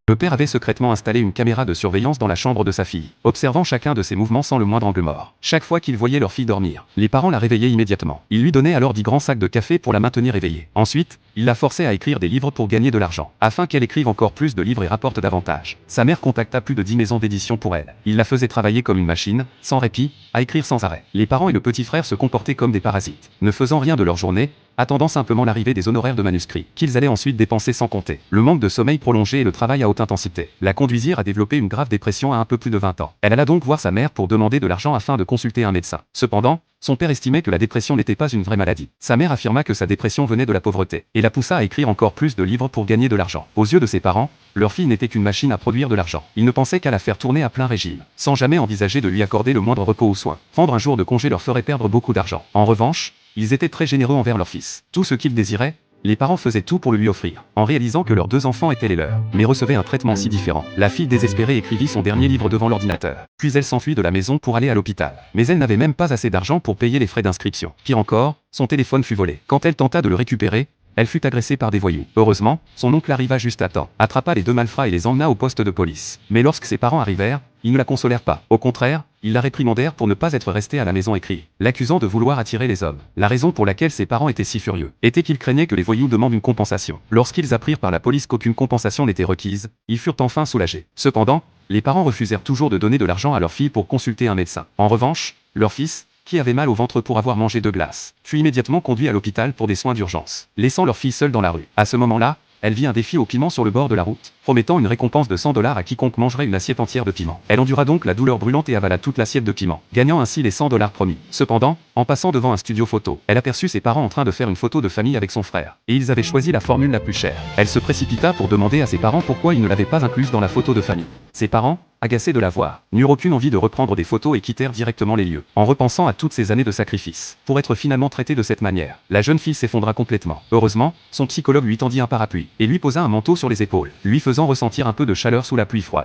Le père avait secrètement installé une caméra de surveillance dans la chambre de sa fille, observant chacun de ses mouvements sans le moindre angle mort. Chaque fois qu'il voyait leur fille dormir, les parents la réveillaient immédiatement. Il lui donnait alors 10 grands sacs de café pour la maintenir éveillée. Ensuite, il la forçait à écrire des livres pour gagner de l'argent, afin qu'elle écrive encore plus de livres et rapporte davantage. Sa mère contacta plus de 10 maisons d'édition pour elle. Il la faisait travailler comme une machine, sans répit, à écrire sans arrêt. Les parents et le petit frère se comportaient comme des parasites, ne faisant rien de leur journée, attendant simplement l'arrivée des honoraires de manuscrits, qu'ils allaient ensuite dépenser sans compter. Le manque de sommeil prolongé et le travail à haute intensité la conduisirent à développer une grave dépression à un peu plus de 20 ans. Elle alla donc voir sa mère pour demander de l'argent afin de consulter un médecin. Cependant, son père estimait que la dépression n'était pas une vraie maladie. Sa mère affirma que sa dépression venait de la pauvreté, et la poussa à écrire encore plus de livres pour gagner de l'argent. Aux yeux de ses parents, leur fille n'était qu'une machine à produire de l'argent. Ils ne pensaient qu'à la faire tourner à plein régime, sans jamais envisager de lui accorder le moindre repos ou soin. Prendre un jour de congé leur ferait perdre beaucoup d'argent. En revanche, ils étaient très généreux envers leur fils. Tout ce qu'il désirait, les parents faisaient tout pour le lui offrir, en réalisant que leurs 2 enfants étaient les leurs, mais recevaient un traitement si différent. La fille désespérée écrivit son dernier livre devant l'ordinateur. Puis elle s'enfuit de la maison pour aller à l'hôpital. Mais elle n'avait même pas assez d'argent pour payer les frais d'inscription. Pire encore, son téléphone fut volé. Quand elle tenta de le récupérer, elle fut agressée par des voyous. Heureusement, son oncle arriva juste à temps, attrapa les 2 malfrats et les emmena au poste de police. Mais lorsque ses parents arrivèrent, ils ne la consolèrent pas. Au contraire, ils la réprimandèrent pour ne pas être restée à la maison écrit, l'accusant de vouloir attirer les hommes. La raison pour laquelle ses parents étaient si furieux était qu'ils craignaient que les voyous demandent une compensation. Lorsqu'ils apprirent par la police qu'aucune compensation n'était requise, ils furent enfin soulagés. Cependant, les parents refusèrent toujours de donner de l'argent à leur fille pour consulter un médecin. En revanche, leur fils, qui avait mal au ventre pour avoir mangé de glace, fut immédiatement conduit à l'hôpital pour des soins d'urgence, laissant leur fille seule dans la rue. À ce moment-là, elle vit un défi au piment sur le bord de la route, promettant une récompense de 100 $ à quiconque mangerait une assiette entière de piment. Elle endura donc la douleur brûlante et avala toute l'assiette de piment, gagnant ainsi les 100 $ promis. Cependant, en passant devant un studio photo, elle aperçut ses parents en train de faire une photo de famille avec son frère, et ils avaient choisi la formule la plus chère. Elle se précipita pour demander à ses parents pourquoi ils ne l'avaient pas incluse dans la photo de famille. Ses parents, agacés de la voir, n'eurent aucune envie de reprendre des photos et quittèrent directement les lieux, en repensant à toutes ces années de sacrifice, pour être finalement traitée de cette manière. La jeune fille s'effondra complètement. Heureusement, son psychologue lui tendit un parapluie, et lui posa un manteau sur les épaules, lui faisant ressentir un peu de chaleur sous la pluie froide.